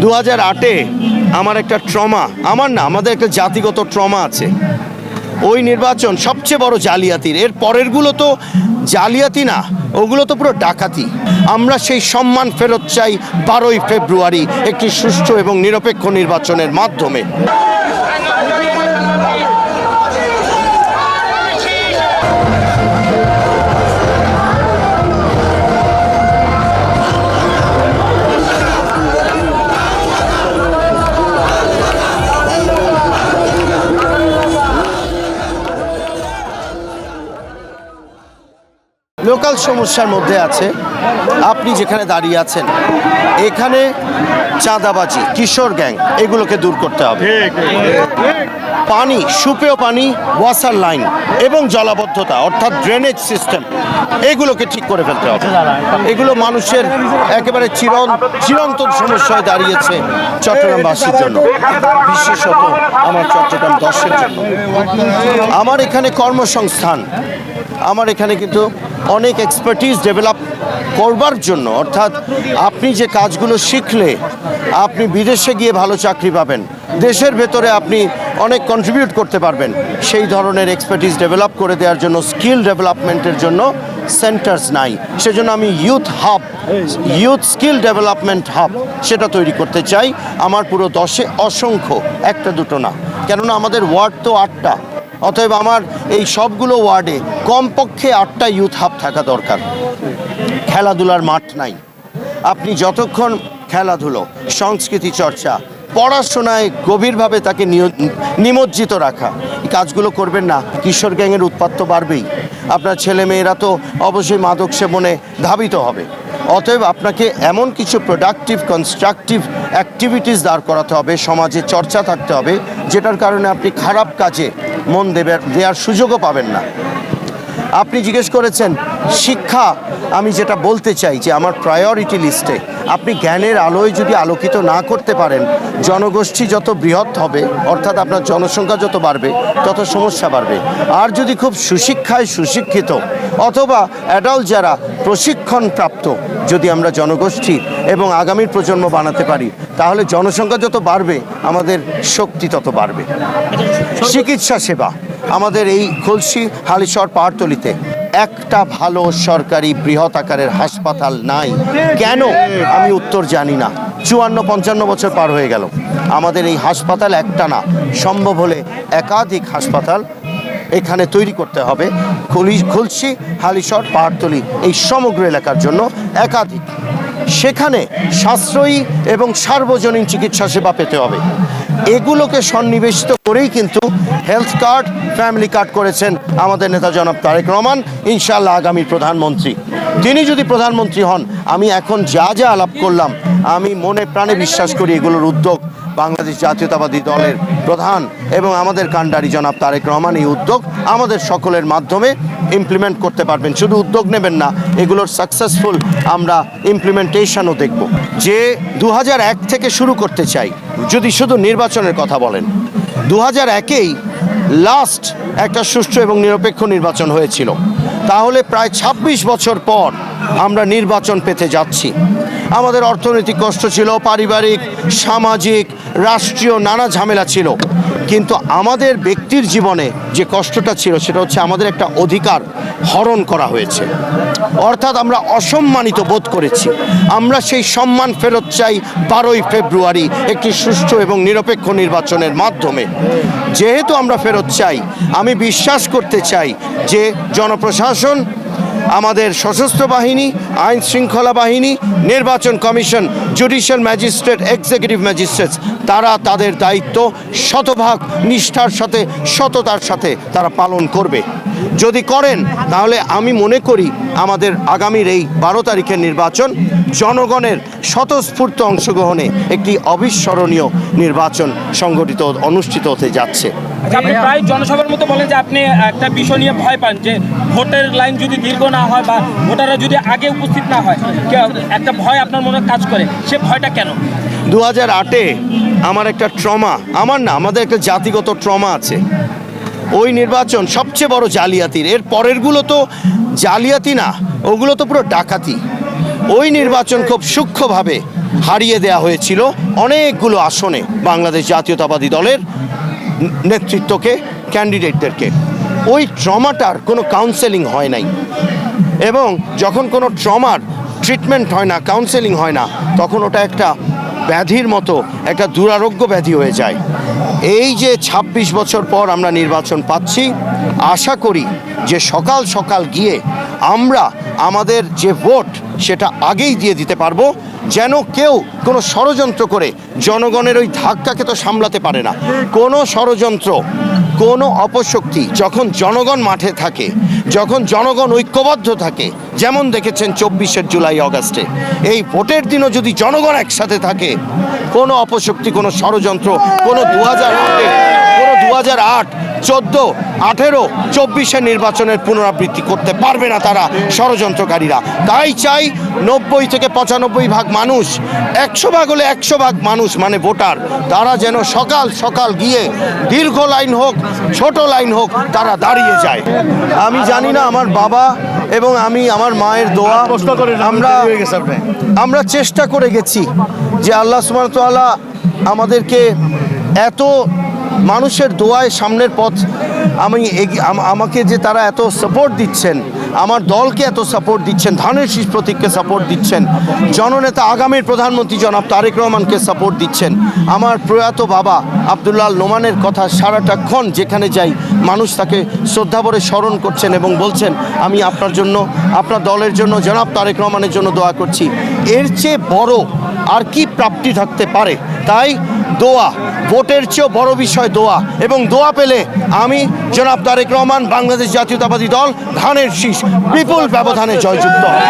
2008-এ আমার একটা ট্রমা, আমার না, আমাদের একটা জাতিগত ট্রমা আছে। ওই নির্বাচন সবচেয়ে বড় জালিয়াতির, এর পরেরগুলো তো জালিয়াতি না, ওগুলো তো পুরো ডাকাতি। আমরা সেই সম্মান ফেরত চাই 12ই ফেব্রুয়ারি একটি সুষ্ঠু এবং নিরপেক্ষ নির্বাচনের মাধ্যমে। লোকাল সমস্যার মধ্যে আছে, আপনি যেখানে দাঁড়িয়ে আছেন এখানে চাঁদাবাজি, কিশোর গ্যাং, এগুলোকে দূর করতে হবে। পানি, সুপেয় পানি, ওয়াসার লাইন এবং জলাবদ্ধতা অর্থাৎ ড্রেনেজ সিস্টেম, এগুলোকে ঠিক করে ফেলতে হবে। এগুলো মানুষের একেবারে চিরন্তন সমস্যায় দাঁড়িয়েছে চট্টগ্রামবাসীর জন্য, বিশেষত আমার চট্টগ্রাম 10-এর জন্য। আমার এখানে কর্মসংস্থান, আমার এখানে কিন্তু অনেক এক্সপার্টিস ডেভেলপ করবার জন্য, অর্থাৎ আপনি যে কাজগুলো শিখলে আপনি বিদেশে গিয়ে ভালো চাকরি পাবেন, দেশের ভেতরে আপনি অনেক কন্ট্রিবিউট করতে পারবেন, সেই ধরনের এক্সপার্টিস ডেভেলপ করে দেওয়ার জন্য, স্কিল ডেভেলপমেন্টের জন্য সেন্টার্স নাই। সেজন্য আমি ইউথ স্কিল ডেভেলপমেন্ট হাব সেটা তৈরি করতে চাই আমার পুরো 10-এ, অসংখ্য, একটা দুটো না, কেননা আমাদের ওয়ার্ড তো 8টা, অতএব আমার এই সবগুলো ওয়ার্ডে কমপক্ষে 8টা ইউথ হাব থাকা দরকার। খেলাধুলার মাঠ নাই, আপনি যতক্ষণ খেলাধুলো, সংস্কৃতি চর্চা, পড়াশোনায় গভীরভাবে তাকে নিমজ্জিত রাখা, এই কাজগুলো করবেন না, কিশোর গ্যাংয়ের উৎপাত তো বাড়বেই, আপনার ছেলেমেয়েরা তো অবশ্যই মাদক সেবনে ধাবিত হবে। অতএব আপনাকে এমন কিছু প্রোডাক্টিভ, কনস্ট্রাকটিভ অ্যাক্টিভিটিস দাঁড় করাতে হবে, সমাজে চর্চা থাকতে হবে, যেটার কারণে আপনি খারাপ কাজে মন দেওয়ার সুযোগও পাবেন না। আপনি জিজ্ঞেস করেছেন শিক্ষা, আমি যেটা বলতে চাই যে আমার প্রায়োরিটি লিস্টে আপনি জ্ঞানের আলোয় যদি আলোকিত না করতে পারেন, জনগোষ্ঠী যত বৃহৎ হবে, অর্থাৎ আপনার জনসংখ্যা যত বাড়বে তত সমস্যা বাড়বে। আর যদি খুব সুশিক্ষায় সুশিক্ষিত অথবা অ্যাডাল্ট যারা প্রশিক্ষণপ্রাপ্ত যদি আমরা জনগোষ্ঠী এবং আগামীর প্রজন্ম বানাতে পারি, তাহলে জনসংখ্যা যত বাড়বে আমাদের শক্তি তত বাড়বে। চিকিৎসা সেবা, আমাদের এই খুলশী, হালিশহর, পাহাড়তলীতে একটা ভালো সরকারি বৃহৎ আকারের হাসপাতাল নাই। কেন? আমি উত্তর জানি না। 54-55 বছর পার হয়ে গেল, আমাদের এই হাসপাতাল একটা না, সম্ভব হলে একাধিক হাসপাতাল এখানে তৈরি করতে হবে। খুলশী, হালিশহর, পাহাড়তলী এই সমগ্র এলাকার জন্য একাধিক, সেখানে সাশ্রয়ী এবং সার্বজনীন চিকিৎসা সেবা পেতে হবে। এগুলোকে সন্নিবেশিত করেই কিন্তু হেলথ কার্ড, ফ্যামিলি কার্ড করেছেন আমাদের নেতা জনাব তারেক রহমান, ইনশাআল্লাহ আগামী প্রধানমন্ত্রী। তিনি যদি প্রধানমন্ত্রী হন, আমি এখন যা যা আলাপ করলাম, আমি মনে প্রাণে বিশ্বাস করি এগুলোর উদ্যোগ বাংলাদেশ জাতীয়তাবাদী দলের প্রধান এবং আমাদের কাণ্ডারি জনাব তারেক রহমান এই উদ্যোগ আমাদের সকলের মাধ্যমে ইমপ্লিমেন্ট করতে পারবেন। শুধু উদ্যোগ নেবেন না, এগুলোর সাকসেসফুল আমরা ইমপ্লিমেন্টেশনও দেখব। যে 2001 থেকে শুরু করতে চাই, যদি শুধু নির্বাচনের কথা বলেন, 2001-এই লাস্ট একটা সুষ্ঠু এবং নিরপেক্ষ নির্বাচন হয়েছিল, তাহলে প্রায় 26 বছর পর আমরা নির্বাচন পেতে যাচ্ছি। আমাদের অর্থনৈতিক কষ্ট ছিল, পারিবারিক, সামাজিক, রাষ্ট্রীয় নানা ঝামেলা ছিল, কিন্তু আমাদের ব্যক্তির জীবনে যে কষ্টটা ছিল সেটা হচ্ছে আমাদের একটা অধিকার হরণ করা হয়েছে, অর্থাৎ আমরা অসম্মানিত বোধ করেছি। আমরা সেই সম্মান ফেরত চাই 12ই ফেব্রুয়ারি একটি সুষ্ঠু এবং নিরপেক্ষ নির্বাচনের মাধ্যমে। যেহেতু আমরা ফেরত চাই, আমি বিশ্বাস করতে চাই যে জনপ্রশাসন, আমাদের সশস্ত্র বাহিনী, আইন শৃঙ্খলা বাহিনী, নির্বাচন commission, judicial magistrate, executive magistrates, তারা তাদের দায়িত্ব শতভাগ নিষ্ঠার সাথে, সততার সাথে তারা পালন করবে। যদি করেন, তাহলে আমি মনে করি আমাদের আগামীর এই 12 তারিখের নির্বাচন জনগণের স্বতঃস্ফূর্ত অংশগ্রহণে একটি অবিস্মরণীয় নির্বাচন অনুষ্ঠিত হতে যাচ্ছে। আপনি প্রায় জনসভার মতো বলেন যে আপনি একটা বিষয় নিয়ে ভয় পান, যে ভোটের লাইন যদি দীর্ঘ না হয় বা ভোটাররা যদি আগে উপস্থিত না হয়, একটা ভয় আপনার মনে কাজ করে। সে ভয়টা কেন? 2008-এ আমার একটা ট্রমা, আমার না, আমাদের একটা জাতিগত ট্রমা আছে। ওই নির্বাচন সবচেয়ে বড় জালিয়াতির, এর পরেরগুলো তো জালিয়াতি না, ওগুলো তো পুরো ডাকাতি। ওই নির্বাচন খুব সূক্ষ্মভাবে হারিয়ে দেয়া হয়েছিল অনেকগুলো আসনে বাংলাদেশ জাতীয়তাবাদী দলের নেতৃত্বকে, ক্যান্ডিডেটদেরকে। ওই ট্রমাটার কোনো কাউন্সেলিং হয় নাই, এবং যখন কোনো ট্রমার ট্রিটমেন্ট হয় না, কাউন্সেলিং হয় না, তখন ওটা একটা ব্যাধির মতো, একটা দুরারোগ্য ব্যাধি হয়ে যায়। এই যে ২৬ বছর পর আমরা নির্বাচন পাচ্ছি, আশা করি যে সকাল সকাল গিয়ে আমরা আমাদের যে ভোট সেটা আগেই দিয়ে দিতে পারবো, যেন কেউ কোনো ষড়যন্ত্র করে জনগণের ওই ধাক্কাকে তো সামলাতে পারে না। কোনো ষড়যন্ত্র, কোনো অপশক্তি যখন জনগণ মাঠে থাকে, যখন জনগণ ঐক্যবদ্ধ থাকে, যেমন দেখেছেন ২৪শে জুলাই আগস্টে, এই ভোটের দিনও যদি জনগণ একসাথে থাকে, কোনো অপশক্তি, কোনো ষড়যন্ত্র, কোনো ২০০৮, ২০১৪, ১৮, ২৪-এর নির্বাচনের পুনরাবৃত্তি করতে পারবে না তারা, ষড়যন্ত্রকারীরা। তাই চাই ৯০ থেকে ৯৫ ভাগ মানুষ, ১০০ ভাগ হলে ১০০ ভাগ মানুষ মানে ভোটার, তারা যেন সকাল সকাল গিয়ে দীর্ঘ লাইন হোক, ছোট লাইন হোক, তারা দাঁড়িয়ে যায়। আমি জানি না, আমার বাবা এবং আমি, আমার মায়ের দোয়া, আমরা চেষ্টা করে গেছি যে আল্লাহ সুবহানাহু ওয়া তাআলা আমাদেরকে এত মানুষের দোয়ায় সামনের পথ, আমাকে যে তারা এত সাপোর্ট দিচ্ছেন, আমার দলকে এত সাপোর্ট দিচ্ছেন, ধানের শীষ প্রতীককে সাপোর্ট দিচ্ছেন, জননেতা আগামীর প্রধানমন্ত্রী জনাব তারেক রহমানকে সাপোর্ট দিচ্ছেন, আমার প্রয়াত বাবা আব্দুল্লাহ আল নোমানের কথা সারাটাক্ষণ যেখানে যাই মানুষ তাকে শ্রদ্ধাভরে স্মরণ করছেন এবং বলছেন আমি আপনার জন্য, আপনার দলের জন্য, জনাব তারেক রহমানের জন্য দোয়া করছি। এর চেয়ে বড় আর কি প্রাপ্তি থাকতে পারে? তাই দোয়া, ভোটের চেয়েও বড় বিষয় দোয়া, এবং দোয়া পেলে আমি জনাব তারেক রহমান, বাংলাদেশ জাতীয়তাবাদী দল, ধানের শীষ বিপুল ব্যবধানে জয়যুক্ত হবে।